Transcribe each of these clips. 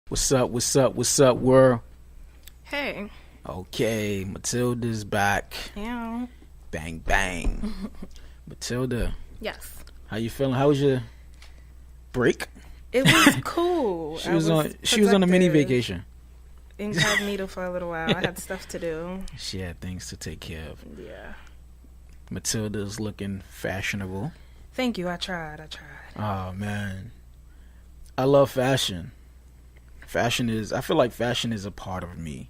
What's up? What's up? What's up, world? Hey. Okay, Matilda's back. Yeah. Bang, bang. Matilda. Yes. How you feeling? How was your break? It was cool. She was on a mini vacation. Incognito for a little while. I had stuff to do. She had things to take care of. Yeah. Matilda's looking fashionable. Thank you. I tried. Oh, man. I love fashion. I feel like fashion is a part of me.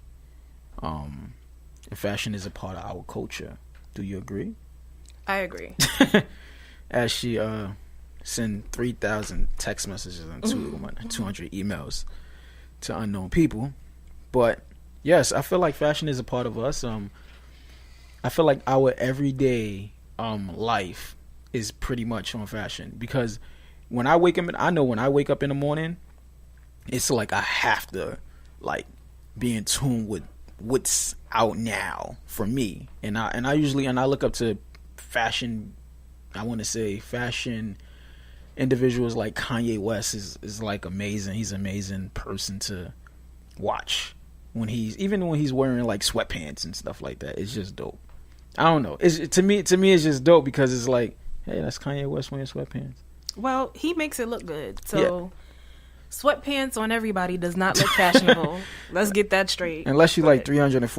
Fashion is a part of our culture. Do you agree? I agree. As she send 3,000 text messages and 200 emails to unknown people. But yes, I feel like fashion is a part of us. I feel like our everyday life is pretty much on fashion, because when I wake up in the morning, it's like I have to like be in tune with what's out now for me, and I usually look up to fashion. I want to say fashion individuals like Kanye West is like amazing. He's an amazing person to watch when he's wearing like sweatpants and stuff like that. It's just dope. I don't know. To me it's just dope because it's like, hey, that's Kanye West wearing sweatpants. Well, he makes it look good. So yeah. Sweatpants on everybody does not look fashionable. Let's get that straight. Unless you like 300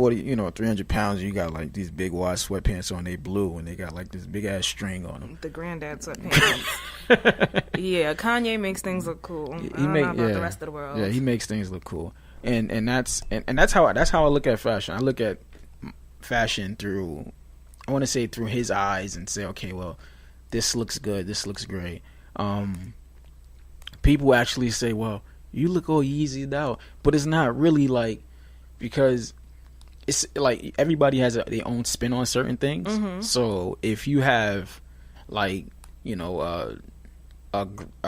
pounds, you got like these big wide sweatpants on, they blue, and they got like this big ass string on them. The granddad sweatpants. Yeah, Kanye makes things look cool. I don't know about the rest of the world. Yeah, he makes things look cool, and that's how I look at fashion. I look at fashion through his eyes and say, okay, well, this looks good, this looks great. People actually say, well, you look all Yeezy'd out, but it's not really like, because it's like everybody has their own spin on certain things. Mm-hmm. So if you have like, a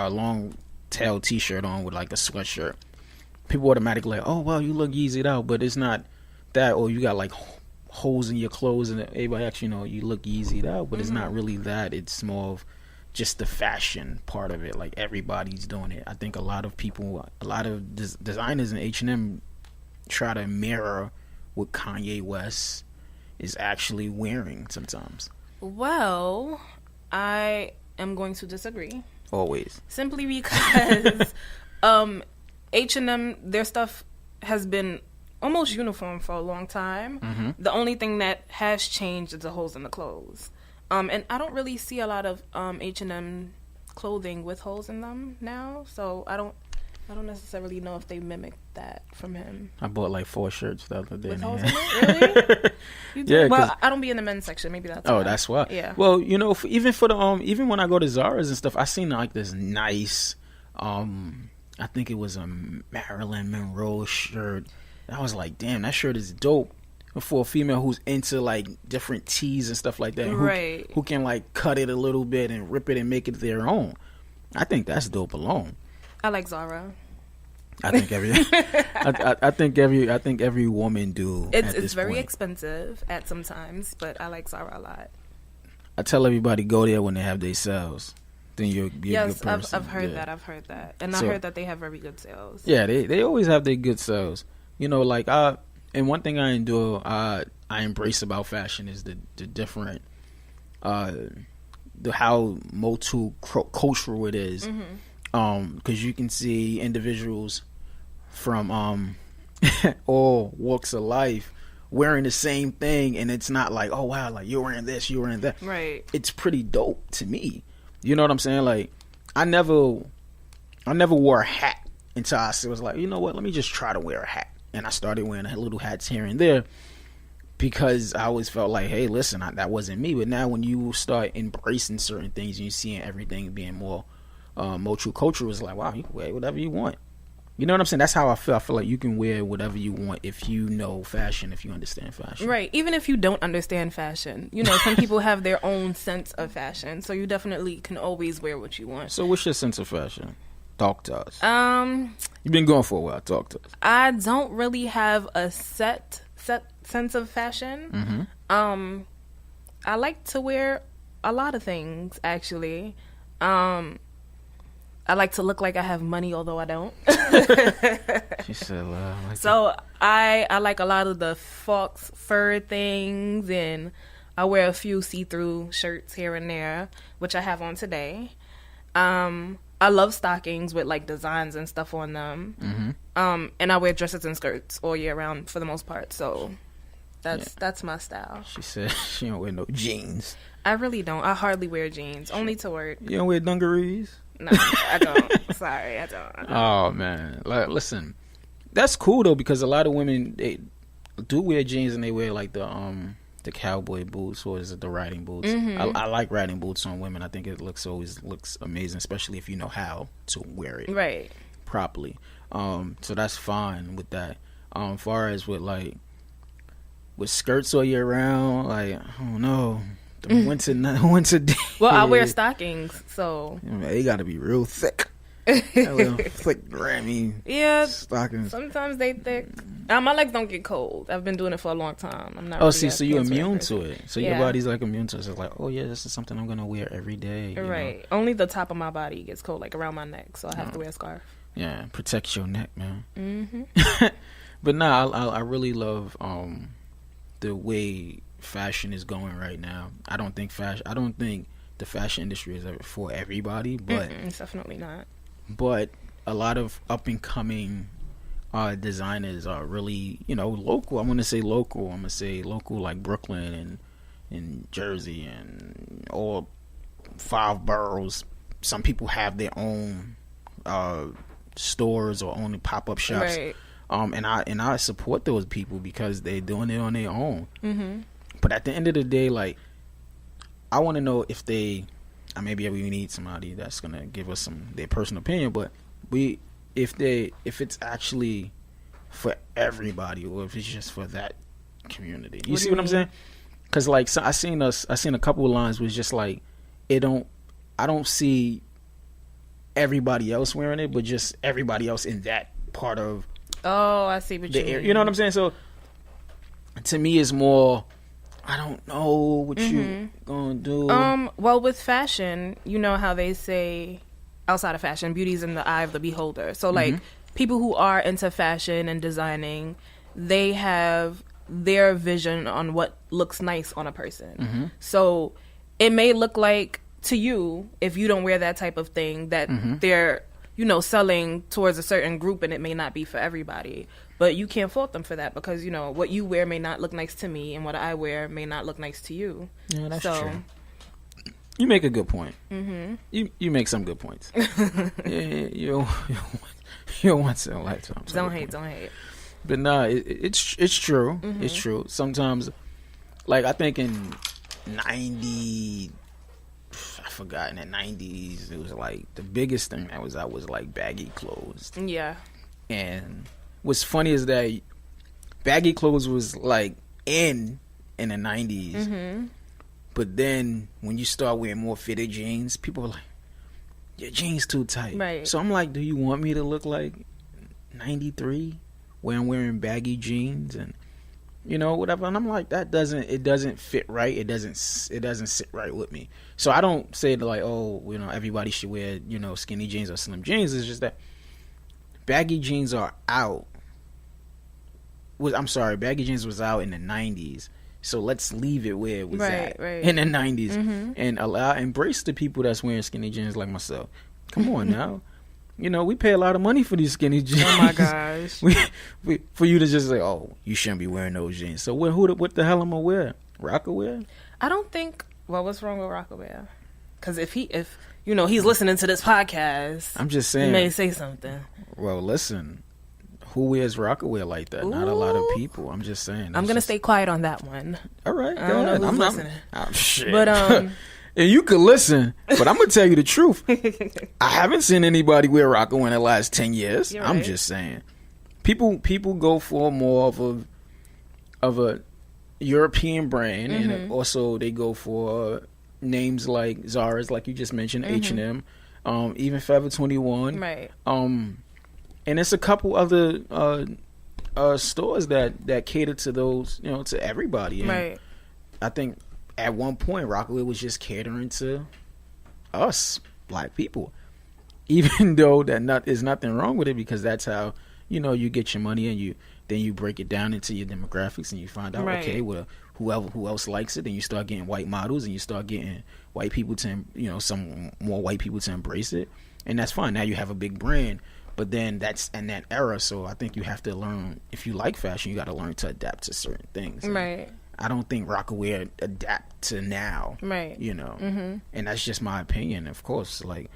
long tail t-shirt on with like a sweatshirt, people automatically like, oh, well, you look Yeezy'd out, but it's not that. Or you got like holes in your clothes and everybody actually, you look Yeezy'd out, but it's not really that. It's more of just the fashion part of it. Like everybody's doing it. I think a lot of designers in H&M try to mirror what Kanye West is actually wearing sometimes. Well, I am going to disagree. Always. Simply because H&M, their stuff has been almost uniform for a long time. Mm-hmm. The only thing that has changed is the holes in the clothes. And I don't really see a lot of H&M clothing with holes in them now, so I don't necessarily know if they mimicked that from him. I bought like 4 shirts the other day. With holes in it? Really? Yeah. Well, I don't be in the men's section. Maybe that's why. That's why. Yeah. Well, even when I go to Zara's and stuff, I seen like this nice, I think it was a Marilyn Monroe shirt. I was like, damn, that shirt is dope. For a female who's into like different tees and stuff like that, right? Who can like cut it a little bit and rip it and make it their own. I think that's dope alone. I like Zara. I think every woman do. It's very expensive at some times, but I like Zara a lot. I tell everybody go there when they have their sales. Then you're a good person. Yes, I've heard that, and I heard that they have very good sales. Yeah, they always have their good sales. And one thing I embrace about fashion is the different, how multicultural it is. Mm-hmm. 'Cause you can see individuals from all walks of life wearing the same thing, and it's not like, oh wow, like you're wearing this, you're wearing that. Right. It's pretty dope to me. You know what I'm saying? Like I never wore a hat until I was like, you know what? Let me just try to wear a hat. And I started wearing little hats here and there because I always felt like, hey, listen, that wasn't me. But now when you start embracing certain things and you seeing everything being more multicultural, it's like, wow, you can wear whatever you want. You know what I'm saying? That's how I feel. I feel like you can wear whatever you want if you know fashion, if you understand fashion. Right. Even if you don't understand fashion. Some people have their own sense of fashion. So you definitely can always wear what you want. So what's your sense of fashion? Talk to us. You've been going for a while. Talk to us. I don't really have a set sense of fashion. Mm-hmm. I like to wear a lot of things, actually. I like to look like I have money, although I don't. She said, so I like a lot of the fox fur things, and I wear a few see-through shirts here and there, which I have on today. I love stockings with like designs and stuff on them. And I wear dresses and skirts all year round for the most part. So that's my style. She said she don't wear no jeans. I really don't. I hardly wear jeans, only to work. You don't wear dungarees? No, I don't. Sorry, I don't. Oh man, like, listen, that's cool though, because a lot of women, they do wear jeans and they wear like the cowboy boots, or is it the riding boots? I like riding boots on women. I think it always looks amazing, especially if you know how to wear it properly. So that's fine with that. Far as with skirts all year round, like, I don't know. The winter day. Well, I wear stockings, so they got to be real thick. Thick, rammy. Yeah, stockings. Sometimes they thick. My legs don't get cold. I've been doing it for a long time. I'm not. Oh, see, so you're immune to it. So your body's like immune to it. So it's like, oh yeah, this is something I'm gonna wear every day. Right. Know? Only the top of my body gets cold, like around my neck, so I have to wear a scarf. Yeah, protects your neck, man. But nah, I really love the way fashion is going right now. I don't think the fashion industry is for everybody, but it's definitely not. But a lot of up and coming designers are really, local. I'm gonna say local like Brooklyn and Jersey and all 5 boroughs. Some people have their own stores or own pop-up shops. Right. And I support those people because they're doing it on their own. But at the end of the day, like, I want to know if maybe we need somebody that's gonna give us their personal opinion. But if it's actually for everybody, or if it's just for that community. You see what I'm saying? Because like, so I seen a couple of lines was just like, I don't see everybody else wearing it, but just everybody else in that part of. Oh, I see what you mean. You know what I'm saying? So to me, it's more, I don't know what you gonna do. Well, with fashion, you know how they say, outside of fashion, beauty's in the eye of the beholder. So like, people who are into fashion and designing, they have their vision on what looks nice on a person. So it may look like to you, if you don't wear that type of thing, that they're selling towards a certain group, and it may not be for everybody. But you can't fault them for that, because what you wear may not look nice to me, and what I wear may not look nice to you. Yeah, that's true. You make a good point. You make some good points. You don't want to like to. Don't hate. But nah, it's true. It's true. Sometimes, like, I think in 90. I forgot, in the 90s, it was like the biggest thing that was out was like baggy clothes. Yeah. And what's funny is that baggy clothes was like in the 90s. But then when you start wearing more fitted jeans, people are like, your jeans too tight. Right. So I'm like, do you want me to look like 93 where I'm wearing baggy jeans and whatever? And I'm like, it doesn't fit right. It doesn't sit right with me. So I don't say that like, oh, everybody should wear, skinny jeans or slim jeans. It's just that baggy jeans are out. Baggy jeans was out in the 90s. So let's leave it where it was at in the 90s and embrace the people that's wearing skinny jeans like myself. Come on now. We pay a lot of money for these skinny jeans. Oh my gosh. For you to just say, oh, you shouldn't be wearing those jeans. So what the hell am I wear? Rockaware? I don't think. Well, what's wrong with Rockaware? Because if he's listening to this podcast, I'm just saying, he may say something. Well, listen, who wears Rockaware like that? Ooh. Not a lot of people. I'm just saying. I'm gonna stay quiet on that one. All right, I don't know who's listening. Shit. But and you could listen, but I'm gonna tell you the truth. I haven't seen anybody wear Rockaware in the last 10 years. You're I'm right. just saying. People go for more of a European brand, and also they go for names like Zara's, like you just mentioned, H&M, even Forever 21, right? And it's a couple other stores that cater to those, to everybody. And right. I think at one point Rockaware was just catering to us black people. even though is nothing wrong with it, because that's how, you get your money, and you break it down into your demographics, and you find out, okay, well, who else likes it, and you start getting white models, and you start getting white people to, some more white people to embrace it, and that's fine. Now you have a big brand. But then that's in that era, so I think you have to learn, if you like fashion, you got to learn to adapt to certain things. Right. I don't think Rocawear adapt to now. Right. And that's just my opinion. Of course, like,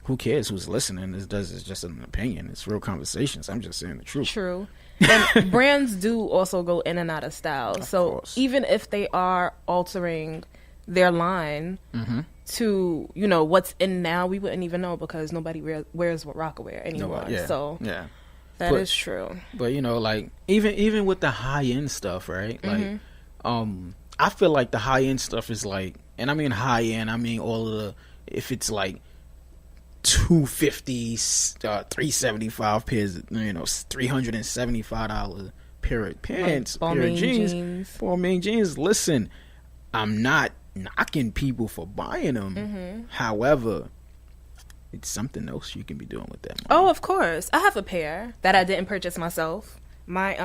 who cares who's listening? It's just an opinion. It's real conversations. I'm just saying the truth. True. And brands do also go in and out of style. So even if they are altering their line to, what's in now, we wouldn't even know, because nobody wears Rocawear anymore. So that is true. But like, even with the high end stuff, right? Like, I feel like the high end stuff is like, and I mean high end, I mean all of the, if it's like $250, $375 pairs, $375 pair of pants, pair of jeans. Balmain jeans. Listen, I'm not knocking people for buying them. However, it's something else you can be doing with that money. Oh, of course. I have a pair that I didn't purchase myself. My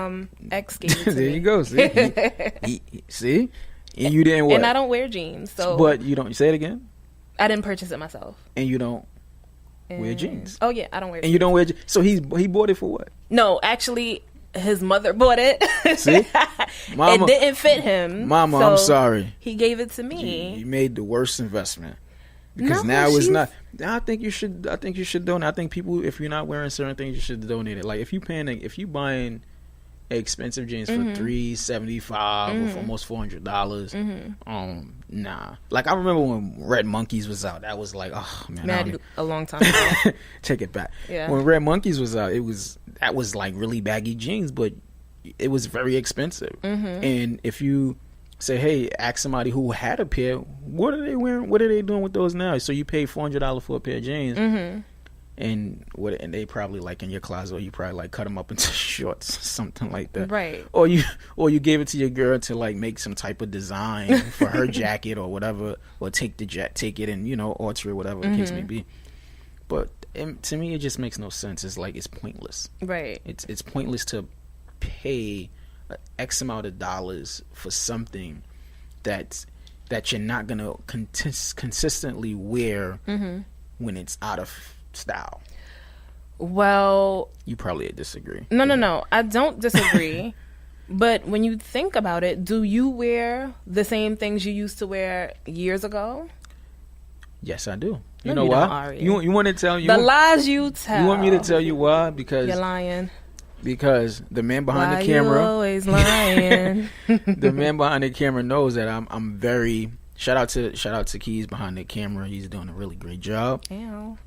ex gave it to me. There you go. See? And you didn't what? And I don't wear jeans. So, but you don't, say it again? I didn't purchase it myself. And you don't wear jeans? Oh yeah, I don't wear jeans. And you don't wear jeans? So he bought it for what? No, actually, his mother bought it. See? Mama, it didn't fit him. Mama, so I'm sorry. He gave it to me. You made the worst investment. Because now it's not. I think you should donate. I think people, if you're not wearing certain things, you should donate it. Like, if you buying expensive jeans for $375 or for almost $400, nah. Like, I remember when Red Monkeys was out. That was like, oh man, a long time ago. Take it back. Yeah. When Red Monkeys was out, that was like really baggy jeans, but it was very expensive. And if you say, hey, ask somebody who had a pair, what are they wearing? What are they doing with those now? So you pay $400 for a pair of jeans, and they probably like in your closet, or you probably like cut them up into shorts, something like that, right? Or you gave it to your girl to like make some type of design for her jacket or whatever, or take it and alter it, whatever the case may be. But to me, it just makes no sense. It's like, it's pointless, right? It's pointless to pay X amount of dollars for something that you're not gonna consistently wear when it's out of style. Well, you probably disagree. No, I don't disagree. But when you think about it, do you wear the same things you used to wear years ago? Yes, I do. You know why? You want to tell you the lies you tell? You want me to tell you why? Because you're lying. Because the man behind the camera, you always lying. The man behind the camera knows that I'm very. Shout out to Keys behind the camera. He's doing a really great job. Ew.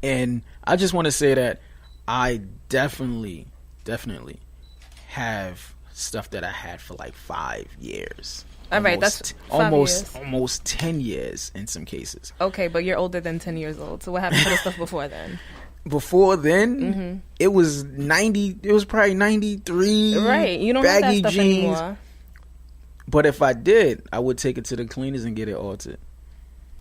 And I just want to say that I definitely have stuff that I had for like 5 years. All right, that's almost 10 years in some cases. Okay, but you're older than 10 years old. So what happened to the stuff before then? Before then, it was 90. It was probably 93. Right, you don't have that stuff jeans anymore. But if I did, I would take it to the cleaners and get it altered.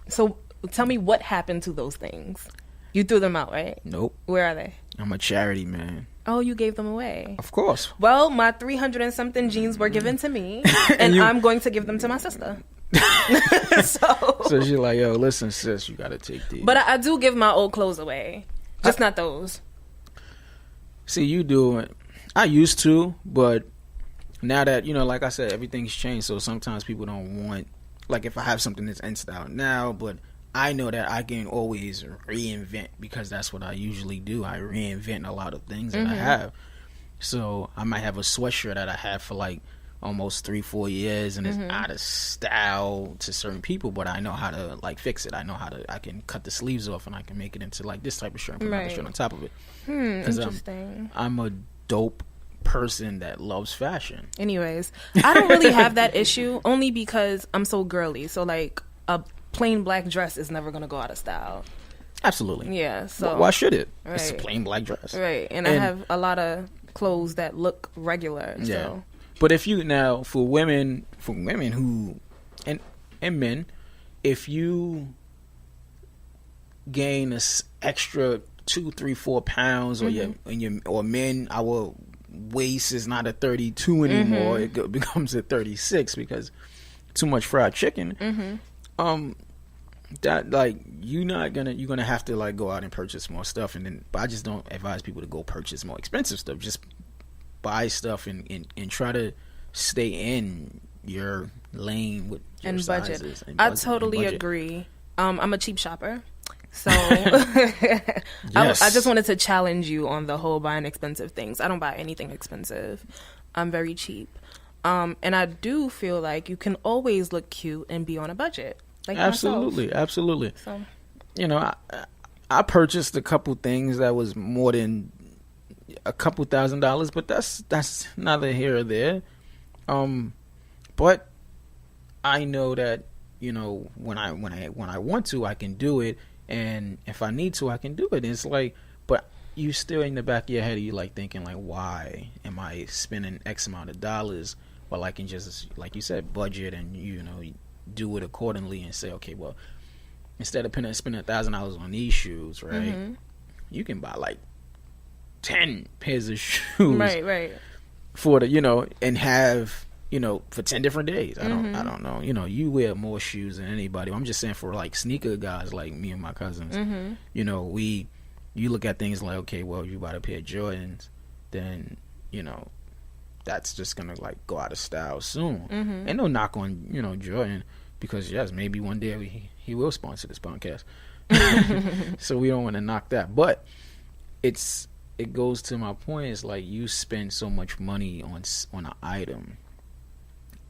So tell me what happened to those things. You threw them out, right? Nope. Where are they? I'm a charity man. Oh, you gave them away. Of course. Well, my 300 and something jeans were given to me, and I'm going to give them to my sister. So she's like, yo, listen, sis, you gotta take these. But I do give my old clothes away. Just not those. See, you do it. I used to, but now that, like I said, everything's changed, so sometimes people don't want, like, if I have something that's in style now, but I know that I can always reinvent, because that's what I usually do. I reinvent a lot of things that I have. So I might have a sweatshirt that I have for like almost 3-4 years, and it's out of style to certain people, but I know how to like fix it. I can cut the sleeves off, and I can make it into like this type of shirt and put another shirt on top of it. Interesting. I'm a dope person that loves fashion. Anyways, I don't really have that issue, only because I'm so girly. So like a plain black dress is never gonna go out of style. Absolutely. Yeah. So why should it? Right. It's a plain black dress. Right. And I have a lot of clothes that look regular. Yeah. So. But if you now for women who and men, if you gain this extra 2, 3, 4 pounds, or or men, our waist is not a 32 anymore. It becomes a 36 because too much fried chicken. That like you're gonna have to like go out and purchase more stuff, but I just don't advise people to go purchase more expensive stuff. Just buy stuff and try to stay in your lane with your and budget. Sizes and I budget totally agree. I'm a cheap shopper, so yes. I just wanted to challenge you on the whole buying expensive things. I don't buy anything expensive. I'm very cheap, and I do feel like you can always look cute and be on a budget. Like absolutely, myself. absolutely. So, you know, I purchased a couple things that was more than a couple $1,000s, but that's neither here or there. But I know that, you know, when I want to, I can do it, and if I need to, I can do it. And it's like, but you still in the back of your head, you like thinking like, why am I spending X amount of dollars? Well, I can just, like you said, budget and do it accordingly and say, okay, well, instead of spending $1,000 on these shoes, right? You can buy like 10 pairs of shoes, right, for the and have for 10 different days. I don't know. You wear more shoes than anybody. I'm just saying for like sneaker guys like me and my cousins. You look at things like, okay, well, you bought a pair of Jordans, then that's just gonna like go out of style soon. Ain't no knock on Jordan, because yes, maybe one day he will sponsor this podcast. So we don't want to knock that, but it goes to my point. It's like you spend so much money on an item,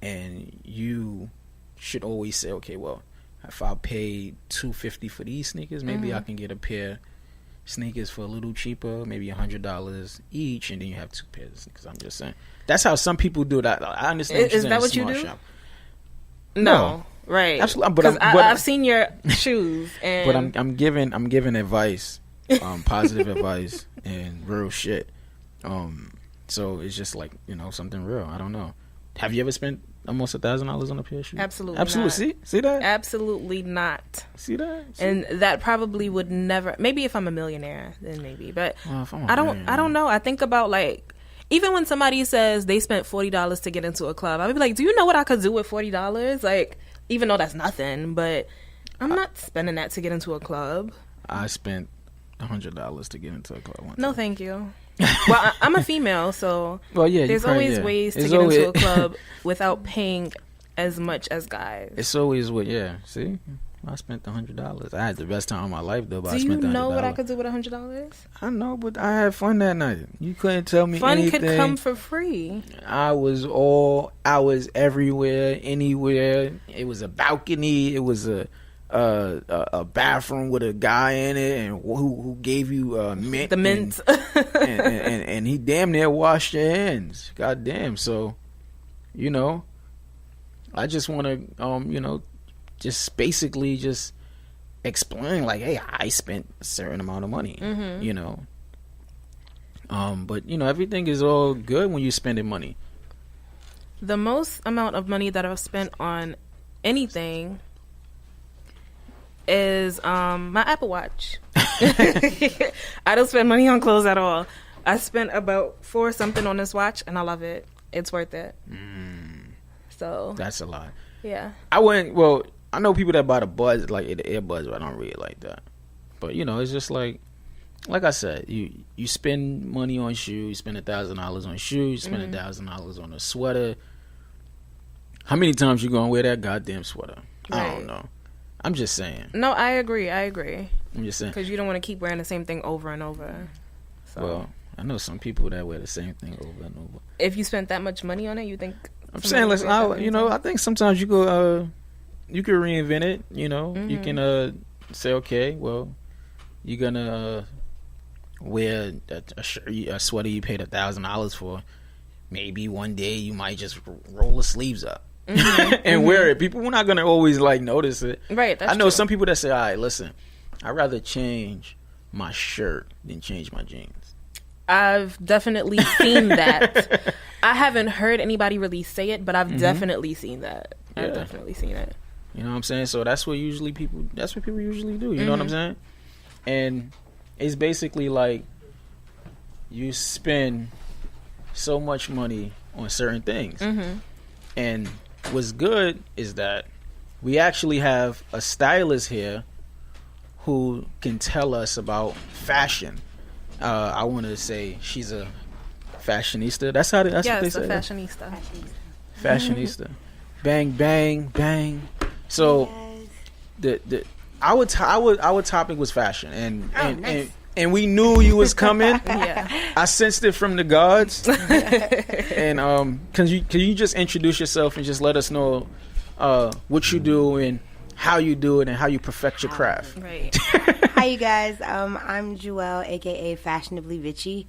and you should always say, okay, well, if I pay $250 for these sneakers, maybe I can get a pair sneakers for a little cheaper, maybe $100 each, and then you have 2 pairs of sneakers. I'm just saying that's how some people do that. I understand. Is that what you do? Shop. No, right? Absolutely. Because I've seen your shoes, and but I'm giving advice, positive advice and real shit. So it's just like something real. I don't know. Have you ever spent almost $1,000 on a pair of shoes? Absolutely not. See that? Absolutely not. See that? And that probably would never. Maybe if I'm a millionaire, then maybe. But I don't know. I think about like, even when somebody says they spent $40 to get into a club, I would be like, do you know what I could do with $40? Like, even though that's nothing, but I'm not spending that to get into a club. I spent $100 to get into a club one time. No, thank you. Well, I'm a female, so there's always ways to get into a club without paying as much as guys. It's always see, I spent $100. I had the best time of my life though. But I spent $100. Do you know what I could do with $100? I know, but I had fun that night. You couldn't tell me fun anything. Could come for free. I was everywhere, anywhere. It was a balcony. It was a bathroom with a guy in it, and who gave you mint. The mint. and he damn near washed your hands. God damn. So, I just want to, just basically just explain like, hey, I spent a certain amount of money, but everything is all good when you're spending money. The most amount of money that I've spent on anything is my Apple Watch. I don't spend money on clothes at all. I spent about $4 something on this watch, and I love it. It's worth it. So that's a lot. Yeah. I know people that buy the buds, like the earbuds, but I don't really like that. But it's just like I said, you spend money on shoes. You spend $1,000 on shoes. You spend $1,000 on a sweater. How many times you gonna wear that goddamn sweater? Right. I don't know. I'm just saying. No, I agree. I'm just saying, because you don't want to keep wearing the same thing over and over. So. Well, I know some people that wear the same thing over and over. If you spent that much money on it, you think? I'm saying, listen, I think sometimes you go. You can reinvent it, You can say, okay, well, you're gonna wear a sweater you paid $1,000 for. Maybe one day you might just roll the sleeves up and wear it. People are not gonna always like notice it, right? That's I know true. some people that say, all right, listen, I'd rather change my shirt than change my jeans. I've definitely seen that. I haven't heard anybody really say it, but I've definitely seen that. I've definitely seen it. You know what I'm saying? So that's what people usually do. You know what I'm saying? And it's basically like you spend so much money on certain things. And what's good is that we actually have a stylist here who can tell us about fashion. I want to say she's a fashionista. That's what they say. Yes, a fashionista. Fashionista. Bang, bang, bang. So our topic was fashion, and we knew you was coming. I sensed it from the gods. And can you just introduce yourself and just let us know what you do and how you do it and how you perfect your craft? Right. Hi, you guys. I'm Jewell, aka Fashionably Bitchy.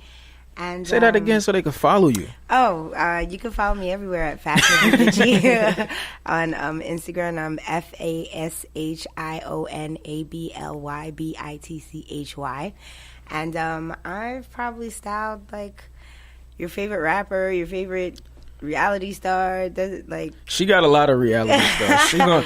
And say that again so they can follow you. You can follow me everywhere at Fashionably Bitchy. On Instagram, I'm FASHIONABLYBITCHY. And I've probably styled like your favorite rapper, your favorite reality star. She got a lot of reality stars. She gonna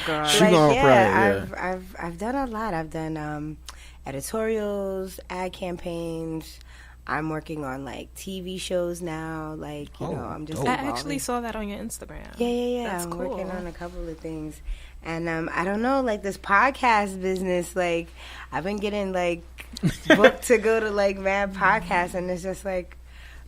I've done a lot. I've done editorials, ad campaigns. I'm working on like TV shows now. I'm just. I actually saw that on your Instagram. Yeah. That's I'm cool. working on a couple of things, and I don't know, like this podcast business. Like I've been getting like booked to go to like mad podcasts, and it's just like.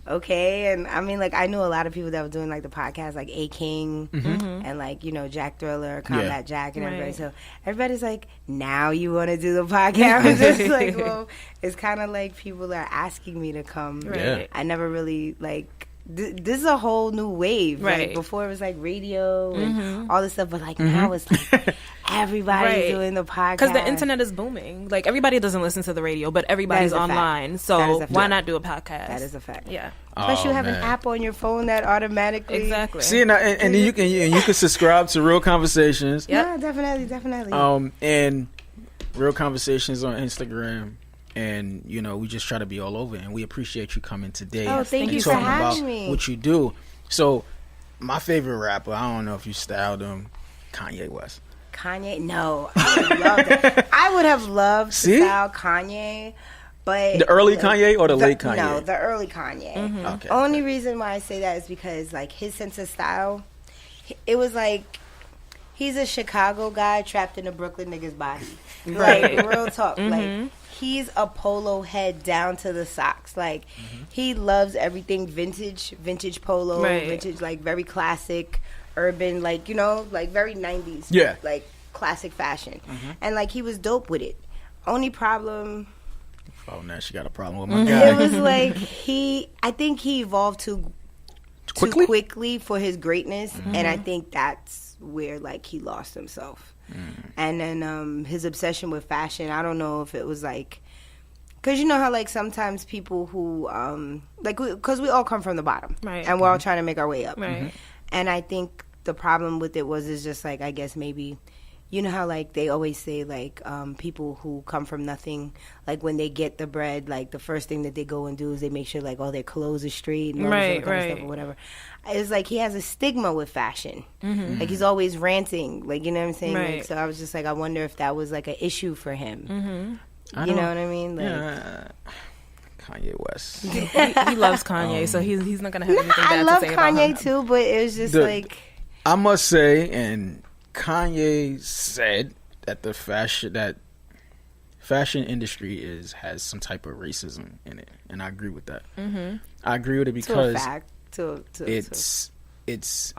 Okay, and I mean, like, I knew a lot of people that were doing, like, the podcast, like A King and, like, Jack Thriller, Combat Jack and everybody. So everybody's like, now you want to do the podcast? I'm just like, well, it's kind of like people are asking me to come. Right. Yeah. I never really, like, this is a whole new wave. Right. Like, before it was, like, radio and all this stuff, but, like, now it's, like, everybody's doing the podcast. Because the internet is booming. Like, everybody doesn't listen to the radio, but everybody's online. So why not do a podcast? That is a fact. Yeah. Plus, you have an app on your phone that automatically... Exactly. See, and then you can subscribe to Real Conversations. Yeah, definitely. And Real Conversations on Instagram. And, we just try to be all over. And we appreciate you coming today. Oh, thank you for talking having about me. what you do. So, my favorite rapper, I don't know if you styled him, Kanye West. Kanye? No. I would have loved to style Kanye. But the early Kanye or the late Kanye? No, the early Kanye. Okay. Only reason why I say that is because, like, his sense of style, it was like he's a Chicago guy trapped in a Brooklyn nigga's body. Like, real talk. Like, he's a polo head down to the socks. Like, he loves everything vintage polo, vintage, like, very classic, urban, like, like, very 90s. Yeah. Like, classic fashion. And, like, he was dope with it. Only problem... Oh, now she got a problem with my guy. It was like I think he evolved too quickly for his greatness, and I think that's where like he lost himself. And then his obsession with fashion, I don't know if it was like, because you know how like sometimes people who because we all come from the bottom, right? And we're all trying to make our way up, right? And I think the problem with it is just like, I guess maybe. You know how, like, they always say, like, people who come from nothing, like, when they get the bread, like, the first thing that they go and do is they make sure, like, all their clothes are straight and all this other kind of stuff or whatever. It's like he has a stigma with fashion. Like, he's always ranting. Like, you know what I'm saying? Right. Like, so I was just like, I wonder if that was, like, an issue for him. You know what I mean? Like, Kanye West. He loves Kanye, so he's not going to have anything bad to say about him. I love Kanye, too, but it was just, like... I must say, and... Kanye said that the fashion industry has some type of racism in it, and I agree with that. I agree with it because it's.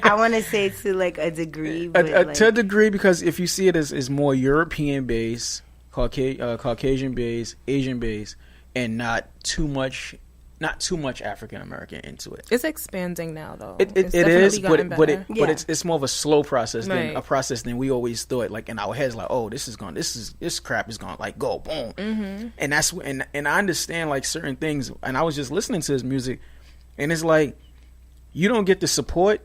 I want to say to like a degree, but to a degree, because if you see it as more European based, Caucasian based, Asian based, and not too much African American into it. It's expanding now, though. It is, but it's more of a slow process than a process than we always thought. Like in our heads, like, oh, this crap is gonna like go boom, and that's and I understand like certain things. And I was just listening to his music, and it's like you don't get the support,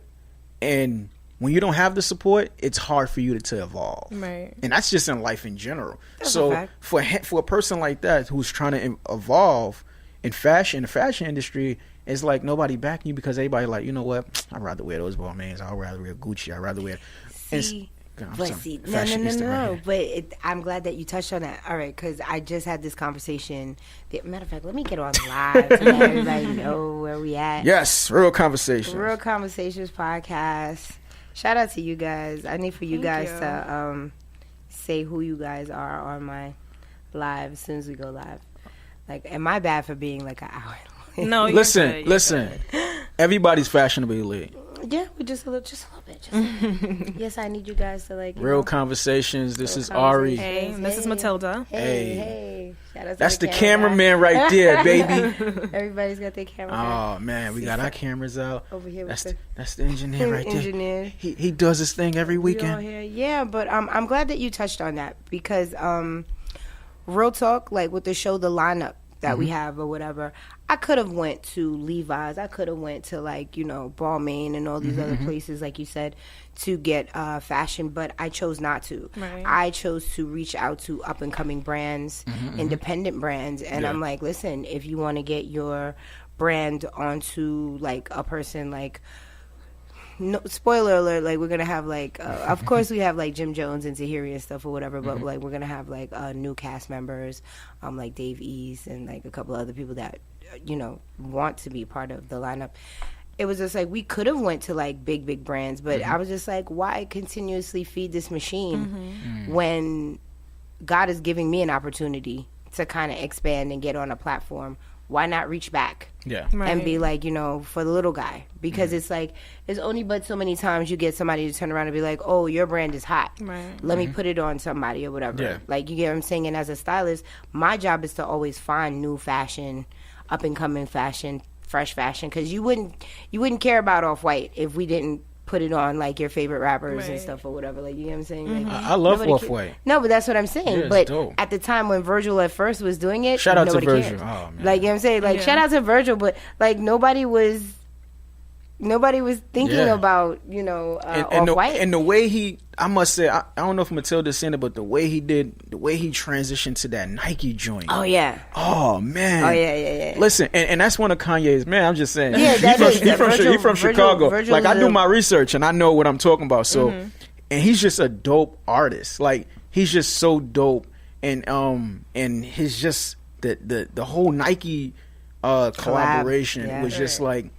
and when you don't have the support, it's hard for you to evolve. Right, and that's just in life in general. So for a person like that who's trying to evolve. In the fashion industry, it's like nobody backing you because everybody like, you know what? I'd rather wear those Balmains. I'd rather wear Gucci. I'd rather wear... But see, no. But I'm glad that you touched on that. All right, because I just had this conversation. Matter of fact, let me get on live to let everybody know where we at. Yes, Real Conversations. Real Conversations podcast. Shout out to you guys. I need for you guys to say who you guys are on my live as soon as we go live. Like, am I bad for being like an hour late? No, listen. Everybody's fashionably late. Yeah, we just a little bit. Yes, I need you guys to like Real Conversations. This is Ari. Hey, this is Matilda. Hey. Shout out to That's the cameraman right there, baby. Everybody's got their camera. Oh man, we got our cameras out. Over here. That's the engineer right there. He does his thing every weekend. Yeah, but I'm glad that you touched on that because real talk, like with the show, the lineup that we have or whatever, I could have went to Levi's. I could have went to like, Balmain and all these other places, like you said, to get fashion, but I chose not to. Right. I chose to reach out to up and coming brands, independent brands, and I'm like, listen, if you want to get your brand onto like a person like, no, spoiler alert, like we're gonna have like of course we have like Jim Jones and Tahiri and stuff or whatever, but like we're gonna have like new cast members, like Dave East and like a couple other people that want to be part of the lineup. It was just like we could have went to like big brands, but I was just like, why continuously feed this machine when God is giving me an opportunity to kind of expand and get on a platform? Why not reach back? Yeah. Right. And be like, for the little guy. Because it's like, there's only but so many times you get somebody to turn around and be like, oh, your brand is hot. Right. Let me put it on somebody or whatever. Yeah. Like, you get what I'm saying? And as a stylist, my job is to always find new fashion, up-and-coming fashion, fresh fashion. Because you wouldn't care about Off-White if we didn't put it on like your favorite rappers and stuff or whatever. Like, you know what I'm saying? Like, I love Off-White. No, but that's what I'm saying. Yeah, but dope. at the time when Virgil at first was doing it, Shout out to nobody Virgil. cared. Oh, man. Like, you know what I'm saying? Like, shout out to Virgil, but like nobody was thinking about, Off-White. And the way I must say, I don't know if Matilda's saying it, but the way he transitioned to that Nike joint. Oh, yeah. Oh, man. Oh, yeah. Listen, and that's one of Kanye's, man, I'm just saying. Yeah, he from Chicago. Virgil like, I do my research, and I know what I'm talking about. So, and he's just a dope artist. Like, he's just so dope. And his just, the whole Nike collaboration was just like,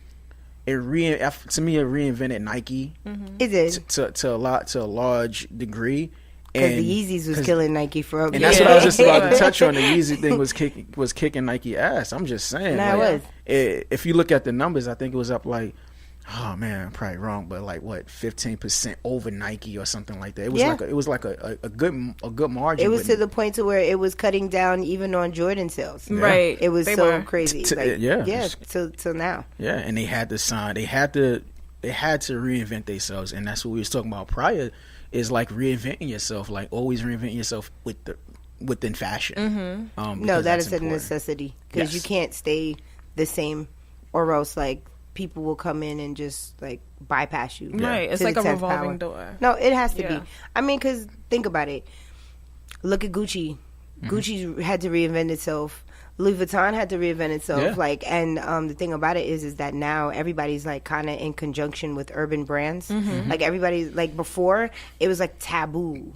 to me it reinvented Nike. It did. To a large degree. Because the Yeezys was killing Nike for a and that's what I was just about to touch on. The Yeezy thing was kicking Nike ass. I'm just saying. Nah, like, it was. If you look at the numbers, I think it was up like, oh man, I'm probably wrong, but like what, 15% over Nike or something like that. It was like a good margin. It was to the point to where it was cutting down even on Jordan sales. Yeah. Right. It was crazy. Till now. Yeah, and they had to sign. They had to reinvent themselves, and that's what we was talking about prior. Is like reinventing yourself, like always reinventing yourself within fashion. No, that is a necessity because you can't stay the same, or else like people will come in and just like bypass you. Right, it's like a revolving door. No, it has to be. I mean, because think about it. Look at Gucci. Gucci had to reinvent itself. Louis Vuitton had to reinvent itself. Like, and the thing about it is that now everybody's like kind of in conjunction with urban brands. Like everybody's like before, it was like taboo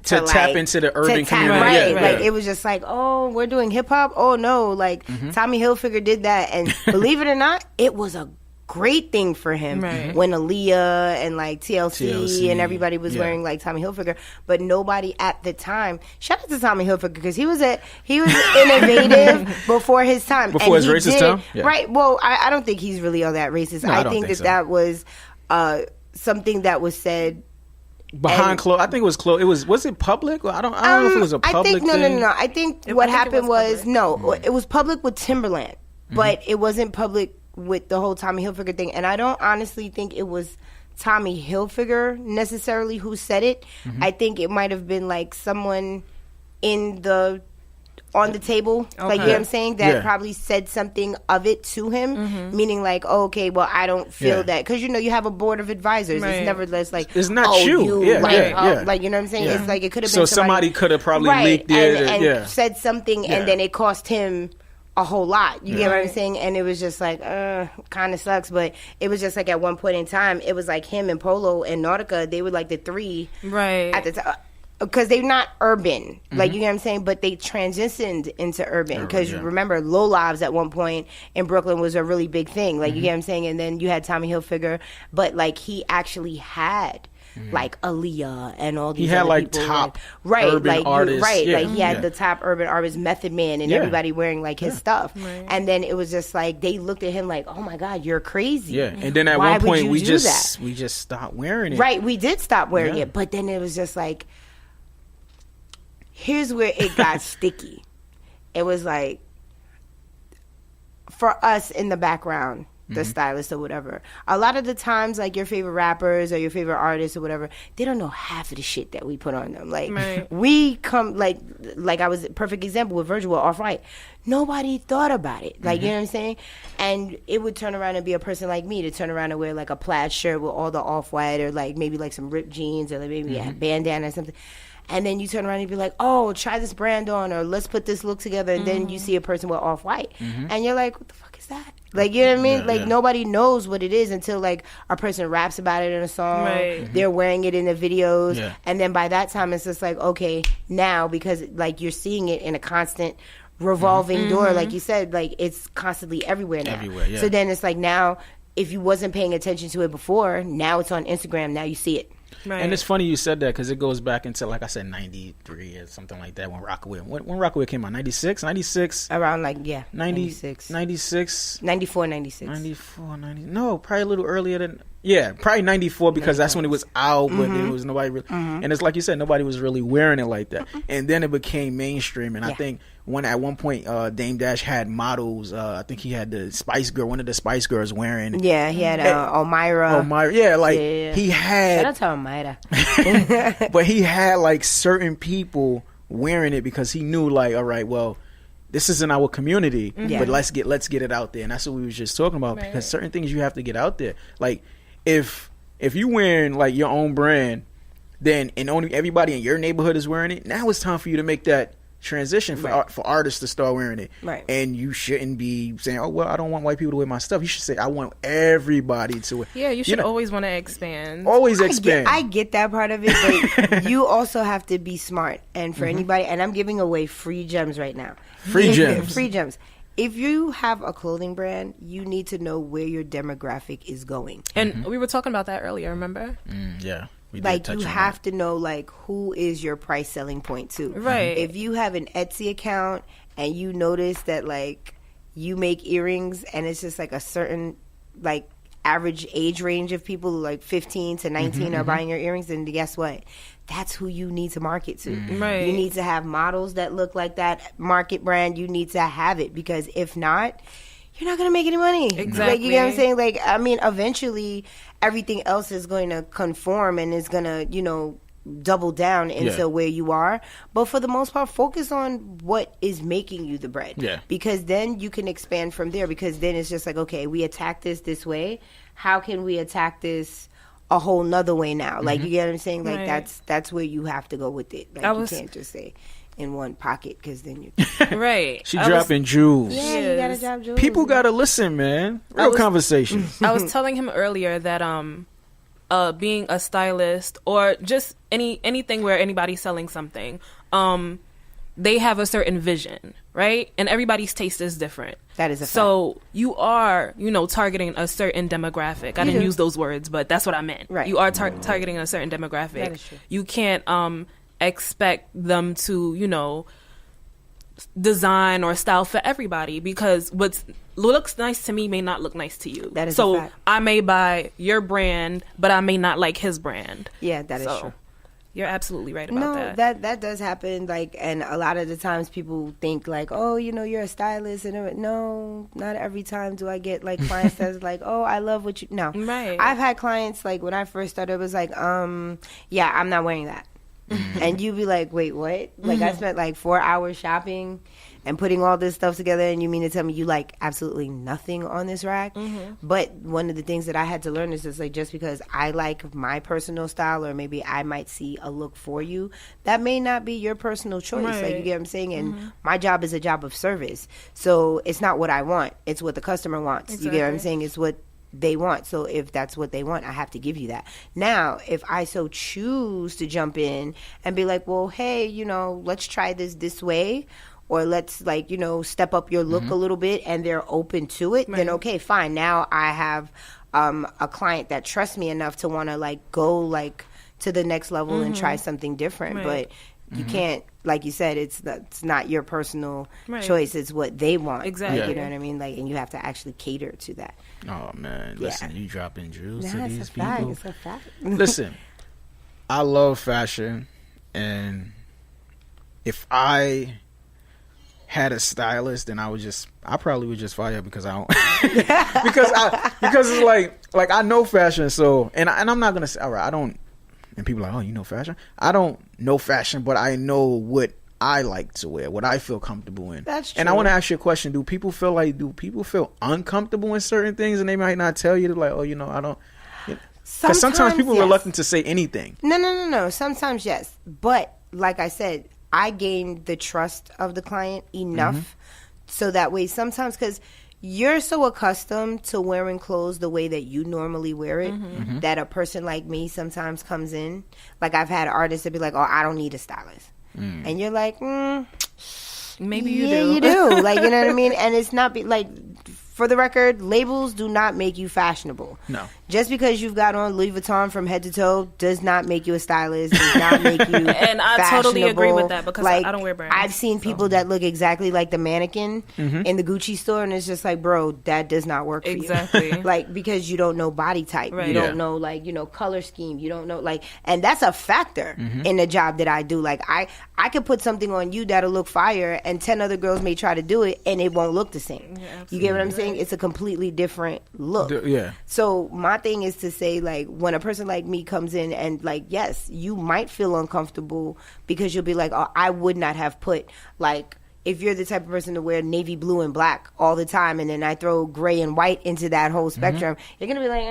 to tap into the urban community. Right. Like it was just like, oh, we're doing hip hop. Oh no, like Tommy Hilfiger did that, and believe it or not, it was a great thing for him when Aaliyah and like TLC and everybody was wearing like Tommy Hilfiger, but nobody at the time. Shout out to Tommy Hilfiger because he was innovative before his time, before his racist time. Right. Well, I don't think he's really all that racist. No, I think that was something that was said behind closed. I think it was closed. Was it public? I don't know if it was a public thing. No. I think what happened was it was public with Timberland, but it wasn't public with the whole Tommy Hilfiger thing. And I don't honestly think it was Tommy Hilfiger necessarily who said it. I think it might have been like someone on the table, like, you know what I'm saying, that probably said something of it to him, meaning like, oh, okay, well, I don't feel that, because you have a board of advisors. It's never less like, it's not you. Like, you know what I'm saying? It's like it could have been somebody could have probably leaked it and said something, and then it cost him a whole lot. You get what I'm saying? And it was just like, kind of sucks. But it was just like at one point in time, it was like him and Polo and Nautica, they were like the three at the time. Because they're not urban, like, you know what I'm saying? But they transitioned into urban. Because remember, Low Lives at one point in Brooklyn was a really big thing. Like, you get what I'm saying? And then you had Tommy Hilfiger. But, like, he actually had, like, Aaliyah and all these He had, other like, people. top Right, urban like, artists. Right, Yeah. like, he had the top urban artists, Method Man, and everybody wearing, like, his stuff. Right. And then it was just, like, they looked at him like, oh, my God, you're crazy. Yeah, and then at Why one would point, you we do just that? stopped wearing it. Right, we did stop wearing Yeah. it. But then it was just like, here's where it got sticky. It was like, for us in the background, the stylist or whatever, a lot of the times, like, your favorite rappers or your favorite artists or whatever, they don't know half of the shit that we put on them. Like, we come, like I was a perfect example with Virgil Off-White. Nobody thought about it. Like, you know what I'm saying? And it would turn around and be a person like me to turn around and wear, like, a plaid shirt with all the Off-White, or, like, maybe, like, some ripped jeans, or like maybe a bandana or something. And then you turn around and be like, oh, try this brand on, or let's put this look together. And then you see a person with Off-White. And you're like, what the fuck is that? Like, you know what I mean? Like, nobody knows what it is until, like, a person raps about it in a song. Right. They're wearing it in the videos. Yeah. And then by that time, it's just like, okay, now, because, like, you're seeing it in a constant revolving door. Like you said, like, it's constantly everywhere now. Everywhere, yeah. So then it's like, now, if you wasn't paying attention to it before, now it's on Instagram. Now you see it. Right. And it's funny you said that, because it goes back into, like I said, 93 or something like that, when Rockaway. When Rockaway came out, 96? Around, like, 96. 94, 96. 94, 90. No, probably a little earlier than. Yeah, probably 94, because that's when it was out, but there was nobody really. And it's like you said, nobody was really wearing it like that. And then it became mainstream. And I think at one point, Dame Dash had models. I think he had the Spice Girl, one of the Spice Girls wearing. Yeah, he had Elmira. Yeah, like he had. Shout out to Elmira. But he had, like, certain people wearing it because he knew, like, all right, well, this isn't our community, but let's get it out there. And that's what we was just talking about, because certain things you have to get out there. Like, if you wearing, like, your own brand, then and only everybody in your neighborhood is wearing it, now it's time for you to make that transition for artists to start wearing it. Right. And you shouldn't be saying, oh, well, I don't want white people to wear my stuff. You should say, I want everybody to wear. Yeah, you should always want to expand. Always expand. I get that part of it, but you also have to be smart. And for anybody, and I'm giving away free gems right now. Free gems. If you have a clothing brand, you need to know where your demographic is going. And we were talking about that earlier, remember? Yeah. Like, you have to know, like, who is your price selling point too. Right. If you have an Etsy account and you notice that, like, you make earrings and it's just like a certain, like, average age range of people, like 15 to 19 are buying your earrings, then guess what? That's who you need to market to. Right. You need to have models that look like that market brand. You need to have it, because if not, you're not going to make any money. Exactly. Like, you know what I'm saying? Like, I mean, eventually everything else is going to conform and is going to, you know, double down into where you are. But for the most part, focus on what is making you the bread. Yeah. Because then you can expand from there, because then it's just like, okay, we attack this way. How can we attack this a whole nother way now? Like, you get what I'm saying? Like, Right. that's where you have to go with it. Like, you can't just say in one pocket, because then you Right. She dropping jewels. yeah, you gotta drop jewels. People gotta listen, man. Real conversation. I was telling him earlier that being a stylist, or just anything where anybody's selling something, they have a certain vision, right? And everybody's taste is different. That is a fact. So you are, targeting a certain demographic. I didn't use those words, but that's what I meant. Right. You are targeting a certain demographic. That is true. You can't expect them to, design or style for everybody, because what looks nice to me may not look nice to you. That is so a fact. I may buy your brand, but I may not like his brand. Yeah, that is true. You're absolutely right about No, that. that does happen. Like, and a lot of the times people think like, oh, you're a stylist, and no, not every time do I get like clients that's like, oh, I love what you. No, Right. I've had clients like when I first started, it was like, yeah, I'm not wearing that, and you'd be like, wait, what? Like, I spent like 4 hours shopping, and putting all this stuff together, and you mean to tell me you like absolutely nothing on this rack? But one of the things that I had to learn is just like, just because I like my personal style, or maybe I might see a look for you, that may not be your personal choice. Right. Like, you get what I'm saying? And my job is a job of service. So it's not what I want. It's what the customer wants. Exactly. You get what I'm saying? It's what they want. So if that's what they want, I have to give you that. Now, if I so choose to jump in and be like, well, hey, you know, let's try this way, or let's, like, you know, step up your look a little bit, and they're open to it, then okay, fine. Now I have a client that trusts me enough to want to, like, go, like, to the next level and try something different. But you can't, like you said, it's not your personal choice. It's what they want. Exactly. Like, you know what I mean? Like, and you have to actually cater to that. Oh man, listen, you dropping jewels to these fact. people. It's a fact. Listen, I love fashion, and if I had a stylist, then I probably would just fire because I don't because it's like I know fashion, so and I'm not gonna say, all right, I don't. And people are like, oh, you know fashion? I don't know fashion, but I know what I like to wear, what I feel comfortable in. That's true. And I want to ask you a question. Do people feel uncomfortable in certain things, and they might not tell you? They're like, oh, you know, I don't. Because sometimes people are reluctant to say anything. No. Sometimes, yes. But like I said, I gained the trust of the client enough so that way sometimes, because you're so accustomed to wearing clothes the way that you normally wear it that a person like me sometimes comes in. Like, I've had artists that be like, oh, I don't need a stylist. And you're like, maybe you do. Yeah, you do. Like, you know what I mean? And it's not like, for the record, labels do not make you fashionable. No. Just because you've got on Louis Vuitton from head to toe does not make you a stylist, does not make you And I totally agree with that, because like, I don't wear brands. I've seen people that look exactly like the mannequin in the Gucci store, and it's just like, bro, that does not work for Exactly. you. Like, because you don't know body type. Right. You don't know, like, you know, color scheme. You don't know, like, and that's a factor in the job that I do. Like, I could put something on you that'll look fire, and 10 other girls may try to do it, and it won't look the same. Yeah, you get what I'm saying? It's a completely different look. Yeah. So my thing is to say, like, when a person like me comes in and, like, yes, you might feel uncomfortable because you'll be like, oh, I would not have put, like, if you're the type of person to wear navy blue and black all the time, and then I throw gray and white into that whole spectrum, you're going to be like,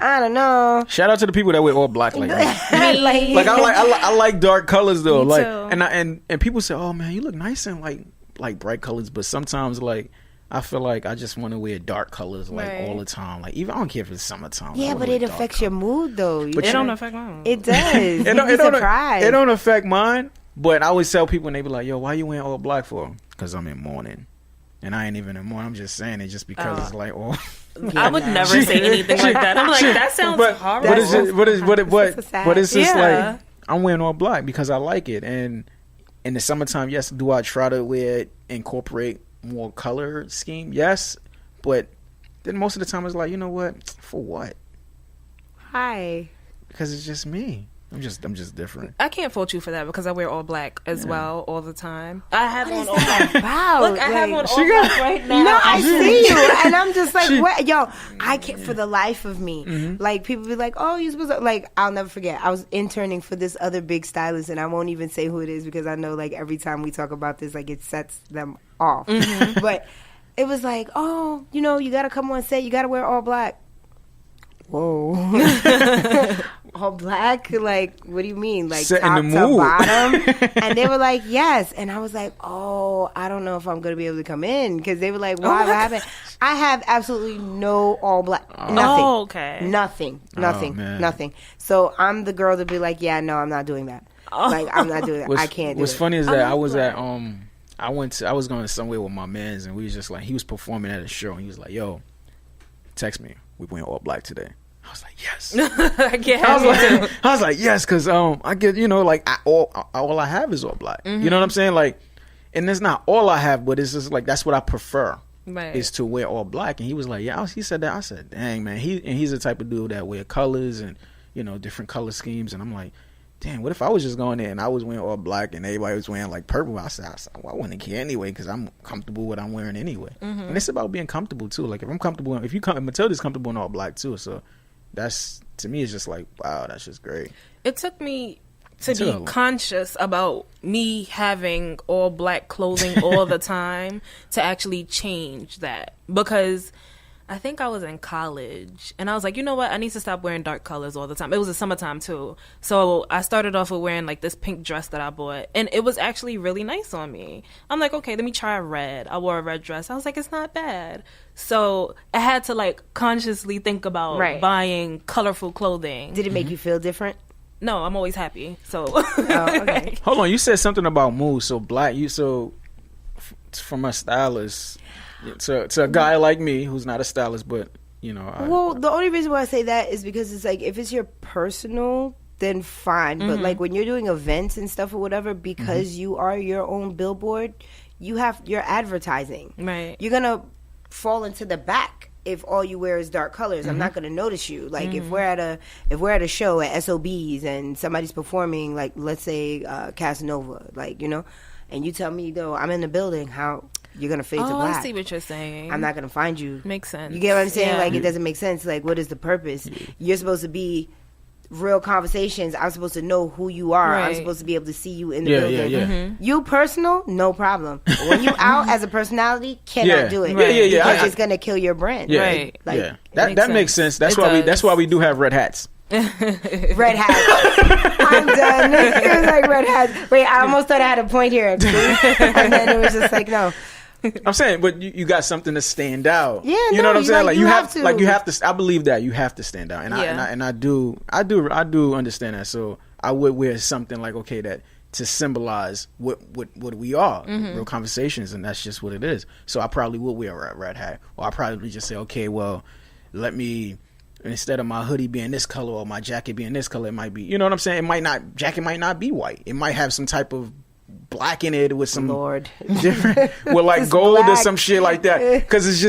I don't know. Shout out to the people that wear all black like me. like, I like dark colors though. Me Like, too. and people say, oh man, you look nice in like bright colors, but sometimes, like, I feel like I just want to wear dark colors, like, all the time. Like, even I don't care if it's summertime. yeah, but it affects your mood, though. But It don't affect mine. It does. It It don't affect mine. But I always tell people, and they be like, yo, why you wearing all black for? Because I'm in mourning. And I ain't even in mourning. I'm just saying it just because it's like, oh. I would never say anything like that. I'm like, that sounds horrible. But it's just Yeah. like, I'm wearing all black because I like it. And in the summertime, yes, do I try to incorporate more color scheme? Yes. But then most of the time it's like, you know what? For what? Hi. Because it's just me. I'm just different. I can't fault you for that, because I wear all black as well all the time. I have on all What black. about? Look, I have on all black right now. No, I see you, and I'm just like, what? Yo, I can't for the life of me. Like, people be like, oh, you supposed to, like, I'll never forget. I was interning for this other big stylist, and I won't even say who it is because I know, like, every time we talk about this, like, it sets them off. But it was like, oh, you know, you got to come on set, you got to wear all black. Whoa. All black? Like, what do you mean? Like, Setting top the to mood. bottom? And they were like, yes. And I was like, oh, I don't know if I'm going to be able to come in. Because they were like, why? What happened? I have absolutely no all black. Nothing. Oh, okay. Nothing. Man. Nothing. So I'm the girl to be like, yeah, no, I'm not doing that. Like, I'm not doing that. I can't do it. What's funny is that I was at I was going somewhere with my mans, and we was just like, he was performing at a show, and he was like, yo, text me, we went all black today. I was like, yes. I was like, yes, because I get, you know, like, all I have is all black. You know what I'm saying? Like, and it's not all I have, but it's just like, that's what I prefer. Right. Is to wear all black. And he was like, yeah, he said that. I said, dang, man. He's the type of dude that wear colors and, you know, different color schemes. And I'm like, damn, what if I was just going there and I was wearing all black and everybody was wearing like purple? I said well, I wouldn't care anyway, because I'm comfortable with what I'm wearing anyway. And it's about being comfortable too. Like, if I'm comfortable, Matilda's comfortable in all black too. So that's, to me, it's just like, wow, that's just great. It took me to be conscious about me having all black clothing all the time to actually change that. Because I think I was in college and I was like, you know what? I need to stop wearing dark colors all the time. It was the summertime too. So I started off with wearing like this pink dress that I bought and it was actually really nice on me. I'm like, okay, let me try red. I wore a red dress. I was like, it's not bad. So I had to like consciously think about buying colorful clothing. Did it make you feel different? No, I'm always happy. So okay. Hold on, you said something about mood. So black, from a stylist to a guy like me who's not a stylist, but the only reason why I say that is because it's like if it's your personal, then fine. But like when you're doing events and stuff or whatever, because you are your own billboard, you're advertising. Right. You're gonna fall into the back if all you wear is dark colors. I'm not gonna notice you. Like if we're at a show at SOBs and somebody's performing, like let's say Casanova, like and you tell me though I'm in the building, how you're gonna fade to black. I see what you're saying. I'm not gonna find you. Makes sense. You get what I'm saying? Like it doesn't make sense. Like what is the purpose? You're supposed to be real conversations. I'm supposed to know who you are. I'm supposed to be able to see you in the building. You personal, no problem. But when you out as a personality, cannot do it. Because it's gonna kill your brand. Right. Like, that makes sense. That's why we do have red hats. Red hats. I'm done. It was like red hats. Wait, I almost thought I had a point here, and then it was just like no. I'm saying, but you got something to stand out. Yeah, you know what I'm saying? Like you have to. I believe that you have to stand out, and I do understand that. So I would wear something like that to symbolize what we are, real conversations, and that's just what it is. So I probably would wear a red hat, or I probably just say, okay, well, let me. Instead of my hoodie being this color or my jacket being this color, it might be, you know what I'm saying? Jacket might not be white. It might have some type of black in it with some different, with like gold black or some shit like that. Because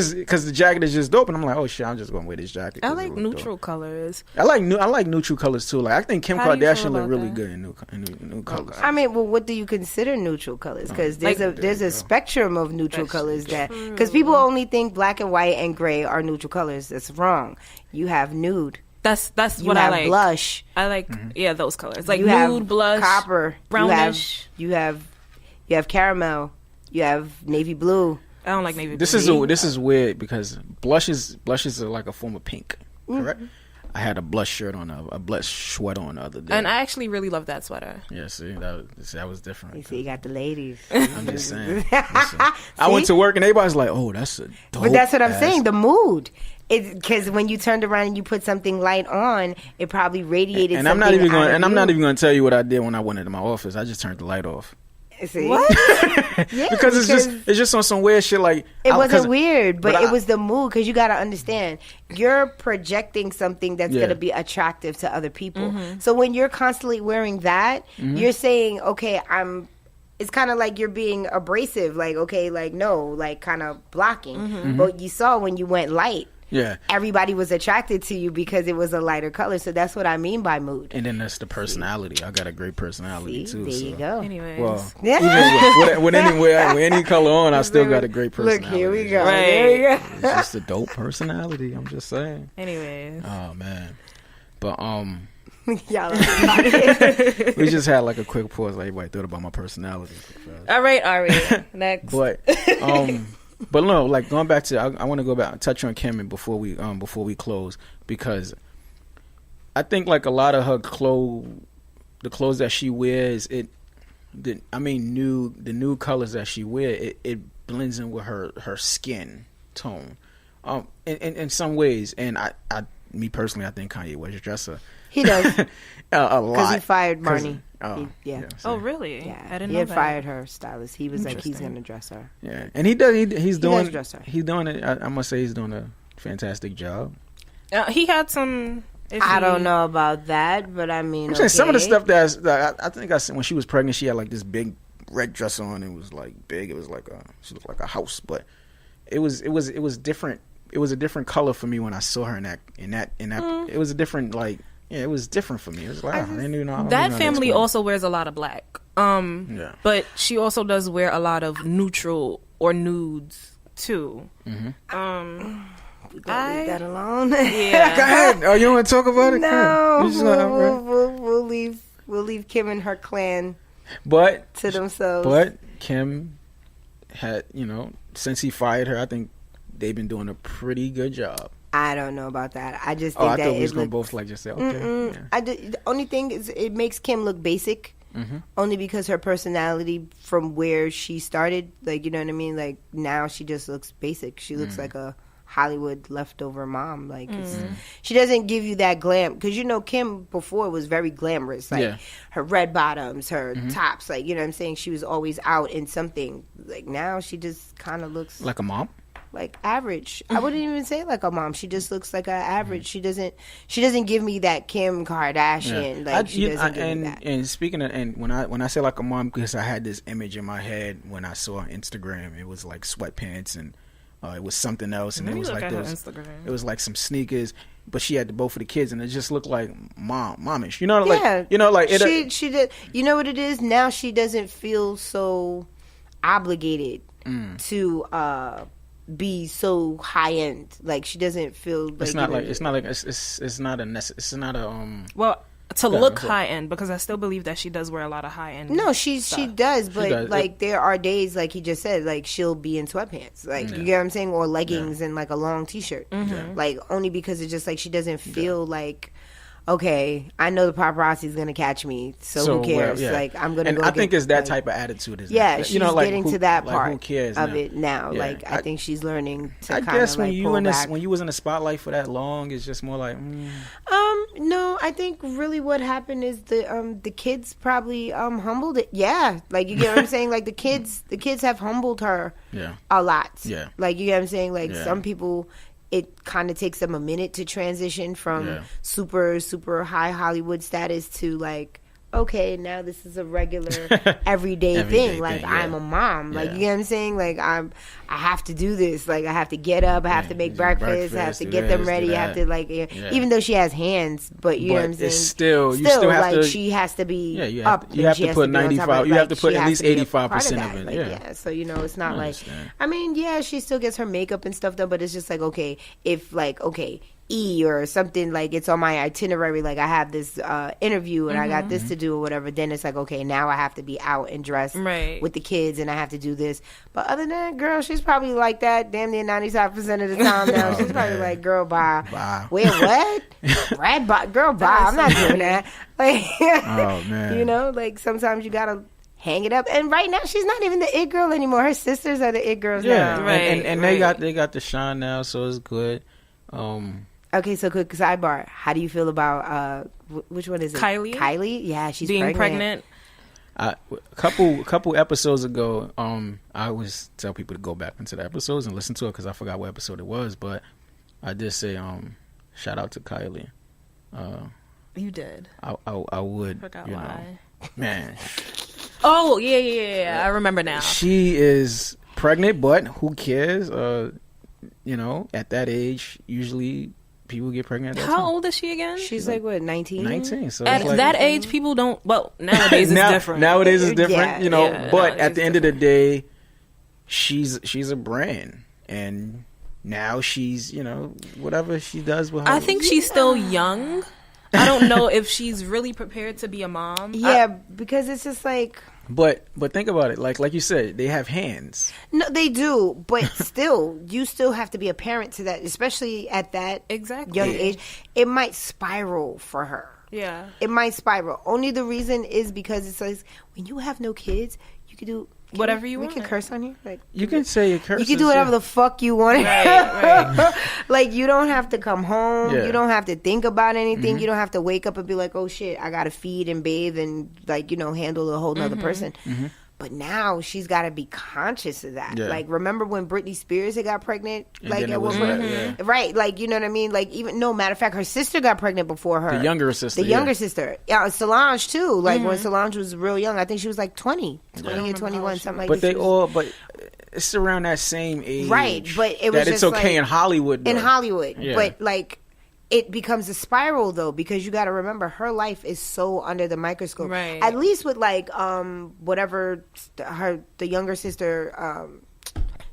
the jacket is just dope, and I'm like, oh shit, I'm just gonna wear this jacket. I like neutral colors. I like neutral colors too. Like I think Kim Kardashian look really good in new colors. I mean, well, what do you consider neutral colors? Because there's a spectrum of neutral colors because people only think black and white and gray are neutral colors. That's wrong. You have nude. That's what I like. Blush. I like those colors. Like you nude, blush, copper, brownish. You have caramel. You have navy blue. I don't like navy blue. This is weird because blushes are like a form of pink. Correct. I had a blush shirt on, a blush sweater on the other day, and I actually really love that sweater. Yeah, see, that was different. You see, you got the ladies. I'm just saying. Listen, I went to work and everybody's like, "Oh, that's a dope." But that's what I'm saying. The mood. Because when you turned around and you put something light on, it probably radiated. And I'm not even going. And I'm not even going to tell you what I did when I went into my office. I just turned the light off. See? What? Because it's just on some weird shit. Like it wasn't weird, but it was the mood. Because you got to understand, you're projecting something that's going to be attractive to other people. So when you're constantly wearing that, you're saying, okay, it's kind of like you're being abrasive, like, okay, like, no, like kind of blocking. But you saw when you went light, everybody was attracted to you because it was a lighter color. So that's what I mean by mood. And then that's the personality. I got a great personality too. There you go. Anyways. Well, even with any color on, I still got a great personality. Look, here we go. Right. There you go. It's just a dope personality. I'm just saying. Anyways. Oh man. But Y'all we just had like a quick pause. Like everybody thought about my personality. All right. Next. But no, like going back to, I want to go back and touch on Kim before we close, because I think like a lot of her the clothes that she wears, the new colors that she wears, it blends in with her skin tone, in some ways. And me personally, I think Kanye West dress her. He does a lot because he fired Marnie. Oh, really? Yeah, I didn't know know that. He fired her stylist. He was like, he's going to dress her. Yeah, and he does. He's doing. Dress her. He's doing it. I must say, he's doing a fantastic job. He had some. I don't know about that, but I mean, I'm saying some of the stuff that I think I seen when she was pregnant, she had like this big red dress on. It was like big. It was like she looked like a house, but it was different. It was a different color for me when I saw her in that. It was a different like. Yeah, it was different for me. It was like I didn't even know. That family also wears a lot of black. But she also does wear a lot of neutral or nudes too. Mm-hmm. Leave that alone. Yeah. Go ahead. Oh, you want to talk about it? No, we'll leave We'll leave Kim and her clan to themselves. But Kim had, since he fired her, I think they've been doing a pretty good job. I don't know about that. I just think I that thought we was going to both just say, okay. Yeah. The only thing is it makes Kim look basic. Mm-hmm. Only because her personality from where she started, you know what I mean? Like, now she just looks basic. She looks like a Hollywood leftover mom. She doesn't give you that glam. Because, Kim before was very glamorous. Her red bottoms, her tops. You know what I'm saying? She was always out in something. Now she just kind of looks... Like a mom? Average. I wouldn't even say like a mom. She just looks like an average. She doesn't give me that Kim Kardashian. She doesn't give me that. And speaking of, and when I say like a mom, because I had this image in my head when I saw Instagram, it was like sweatpants and it was something else, and it was like those. It was like some sneakers, but she had both of the kids, and it just looked like momish. She did. You know what it is now? She doesn't feel so obligated to be so high end. She doesn't feel like to look high end, because I still believe that she does wear a lot of high end. No, she does, but there are days, like he just said, she'll be in sweatpants, you get what I'm saying, or leggings and a long t-shirt, only because it's just she doesn't feel like, okay, I know the paparazzi is gonna catch me, so who cares? I'm gonna. And I think it's that type of attitude. She's getting to that part who cares of now? it now. I think she's learning to. I guess when you was in the spotlight for that long, it's just more like. No, I think really what happened is the kids probably humbled it. Yeah, you get what I'm saying. The kids have humbled her. A lot. Yeah. You get what I'm saying. Some people. It kind of takes them a minute to transition from super, super high Hollywood status to okay, now this is a regular everyday thing. I'm a mom. You get what I'm saying? I have to do this. I have to get up. I have to make breakfast. I have to get them ready. I have to even though she has hands, but you know what I'm saying? Still, you still have to. She has to be up. You have to put 95. You have to put at least 85% of it. So it's not she still gets her makeup and stuff done, but it's just okay, if E or something, it's on my itinerary, I have this interview and I got this to do or whatever, then it's okay, now I have to be out and dressed with the kids and I have to do this. But other than that, girl, she's probably like that damn near 95% of the time now. She's probably girl, bye. Wait, what? Girl, bye. I'm not doing that. Oh man. Sometimes you gotta hang it up. And right now she's not even the it girl anymore. Her sisters are the it girls now. And they got the shine now, so it's good. Okay, so quick sidebar. How do you feel about which one is it? Kylie? Yeah, she's being pregnant. A couple episodes ago, I always tell people to go back into the episodes and listen to it because I forgot what episode it was, but I did say shout out to Kylie. You did. I would. Forgot why. Man. Oh yeah. I remember now. She is pregnant, but who cares? At that age, usually people get pregnant. How old is she again? She's 19? 19. So at that age, people don't. Well, nowadays it's different. Nowadays it's different, but at the end of the day, she's a brand, and now she's whatever she does with her. I think she's still young. I don't know if she's really prepared to be a mom. Yeah, because it's just But think about it. Like you said, they have hands. No, they do. But still, you still have to be a parent to that, especially at that young age. It might spiral for her. Yeah. It might spiral. Only the reason is because it says when you have no kids, you can do whatever you want. We can curse on here. You can say your curses. You can do whatever the fuck you want. Right. You don't have to come home. Yeah. You don't have to think about anything. Mm-hmm. You don't have to wake up and be like, oh shit, I gotta feed and bathe and handle a whole nother person. Mm-hmm. But now she's got to be conscious of that. Yeah. Remember when Britney Spears had got pregnant? Right. You know what I mean? Even matter of fact, her sister got pregnant before her. The younger sister. Yeah, Solange too. When Solange was real young, I think she was 20 or 21, something like that. But it's around that same age. Right. But it was that it's okay in Hollywood. Though. In Hollywood. Yeah. But it becomes a spiral though, because you got to remember her life is so under the microscope. Right. At least with whatever the younger sister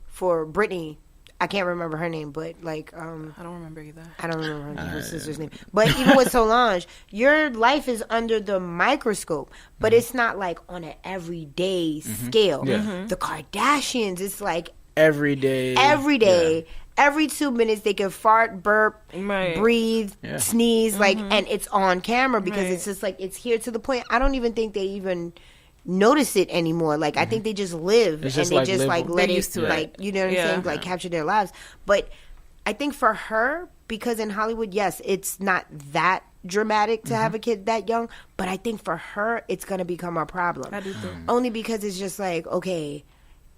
for Britney, I can't remember her name, but like I don't remember either. I don't remember her sister's name. But even with Solange, your life is under the microscope, but it's not like on an everyday scale. The Kardashians, it's like every day. Yeah. Every 2 minutes they can fart, burp, breathe, sneeze, like, and it's on camera because it's just like it's here to the point. I don't even think they even notice it anymore. Like I think they just live and they just like let it, like, you know what I'm saying, like capture their lives. But I think for her, because in Hollywood, yes, it's not that dramatic to have a kid that young, but I think for her it's gonna become a problem. I do too. Only because it's just like, okay,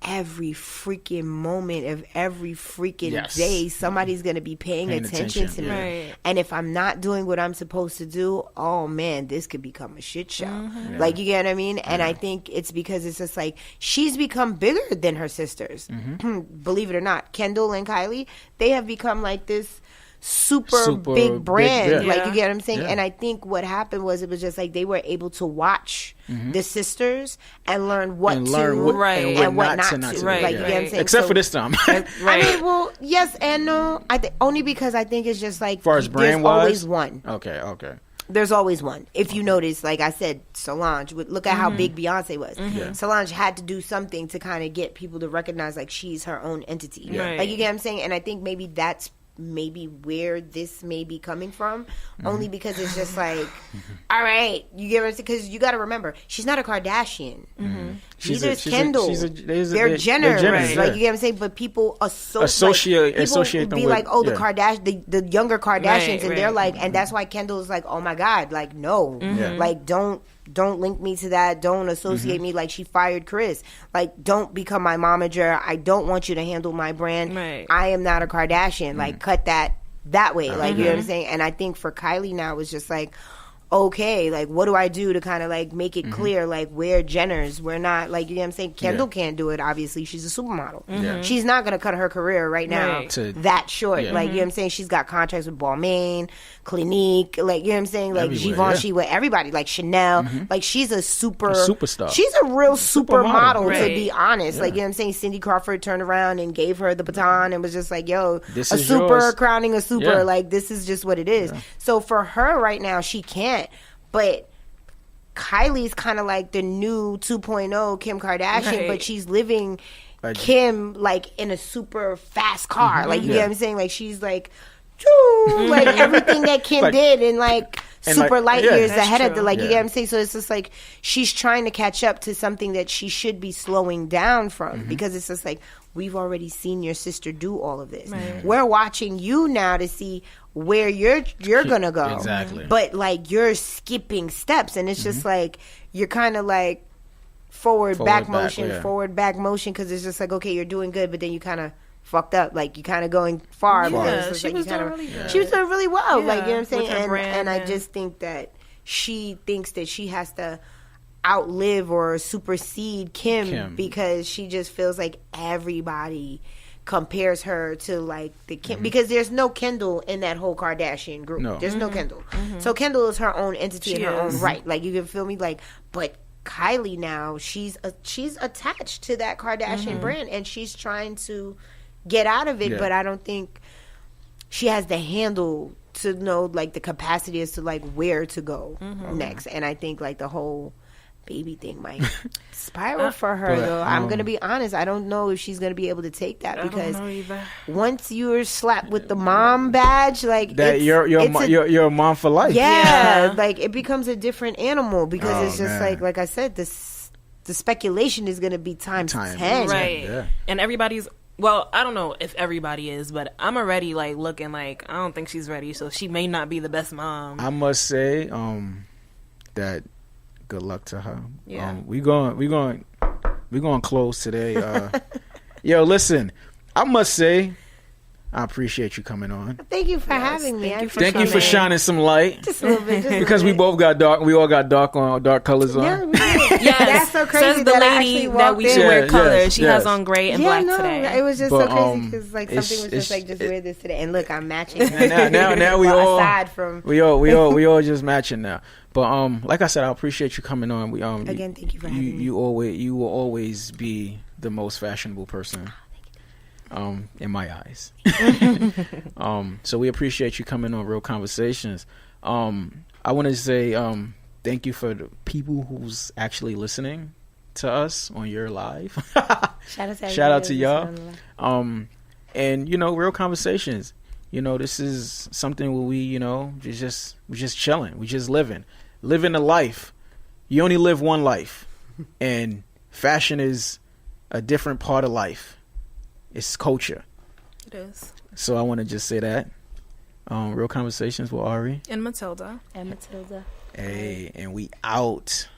every freaking moment of every freaking day, somebody's going to be paying attention to me. Right. And if I'm not doing what I'm supposed to do, oh man, this could become a shit show. Like, you get what I mean? And I think it's because it's just like, she's become bigger than her sisters. Believe it or not. Kendall and Kylie, they have become like this super big brand. Like, you get what I'm saying? And I think what happened was, it was just like they were able to watch the sisters and learn what and to and what not to. Like, you get what I'm saying? Except for this time. I mean, well, yes and no. I think only because I think it's just like, as far as brand there's wise, always one. Okay. There's always one. If you notice, like I said, Solange, look at how big Beyonce was. Solange had to do something to kind of get people to recognize like she's her own entity. Like, you get what I'm saying? And I think maybe that's maybe where this may be coming from, only because it's just like, all right, you get what I'm saying? Because you got to remember, she's not a Kardashian. Neither is Kendall. They're Jenner. Right. Like, you get what I'm saying? But people associate them be with, like, oh, the Kardashian, the younger Kardashians, and they're like, and that's why Kendall is like, oh my God, like, no, like, don't link me to that. Don't associate me. Like, she fired Chris. Like, don't become my momager. I don't want you to handle my brand. I am not a Kardashian. Like, cut that way. Like, you know what I'm saying? And I think for Kylie now, it's just like, okay, like, what do I do to kind of like make it clear, like, we're Jenners, we're not, like, you know what I'm saying? Kendall can't do it, obviously. She's a supermodel. She's not going to cut her career right now that short. Like, you know what I'm saying? She's got contracts with Balmain, Clinique, like, you know what I'm saying? Like, Givenchy, with everybody, like Chanel. Like, she's a superstar. She's a real supermodel, to be honest. Like, you know what I'm saying? Cindy Crawford turned around and gave her the baton and was just like, yo, this a is super yours. crowning a super. Like, this is just what it is. So for her right now, she can't. But Kylie's kind of like the new 2.0 Kim Kardashian, but she's living like Kim, like, in a super fast car. Like, you get what I'm saying? Like, she's like, like everything that Kim did, and like super light years ahead of the, like, you get what I'm saying? So it's just like she's trying to catch up to something that she should be slowing down from, because it's just like, we've already seen your sister do all of this. We're watching you now to see where you're gonna go. Exactly. But like, you're skipping steps, and it's just like you're kind of like forward back motion, because it's just like, okay, you're doing good, but then you kind of fucked up. Like, you kind of going far. She was doing really good. She was doing really well. Like, you know what I'm saying? And I just think that she thinks that she has to outlive or supersede Kim because she just feels like everybody compares her to like the Kim, because there's no Kendall in that whole Kardashian group. There's no Kendall. So Kendall is her own entity in her own right. Like, you can feel me? Like, but Kylie now, she's attached to that Kardashian brand, and she's trying to get out of it, but I don't think she has the handle to know, like, the capacity as to like where to go next. And I think like the whole baby thing might spiral for her, though. I'm gonna be honest, I don't know if she's gonna be able to take that, because once you're slapped with the mom badge, like, that you're a mom for life. Like, it becomes a different animal, because it's just like I said, the speculation is gonna be times 10, and everybody's, well, I don't know if everybody is, but I'm already like looking like, I don't think she's ready, so she may not be the best mom. I must say that good luck to her. We going close today. Yo, listen, I must say, I appreciate you coming on. Thank you for having me. Thank you for shining some light. Just a little bit. Because we both got dark. We all got dark colors on. That's so crazy. Says the lady that we should wear colors. She has on gray and black today. It was just so crazy, because like something was just like, just wear this today. And look, I'm matching. Now we all aside from we all just matching now. But like I said, I appreciate you coming on. We again, thank you for having me. You will always be the most fashionable person in my eyes. So we appreciate you coming on Real Conversations. I want to say thank you for the people who's actually listening to us on your live. Shout out to y'all. And Real Conversations. This is something where we we're just chilling, we just living a life. You only live one life, and fashion is a different part of life. It's culture. It is. So I want to just say that. Real Conversations with Ari and Matilda. And Matilda. Hey, and we out.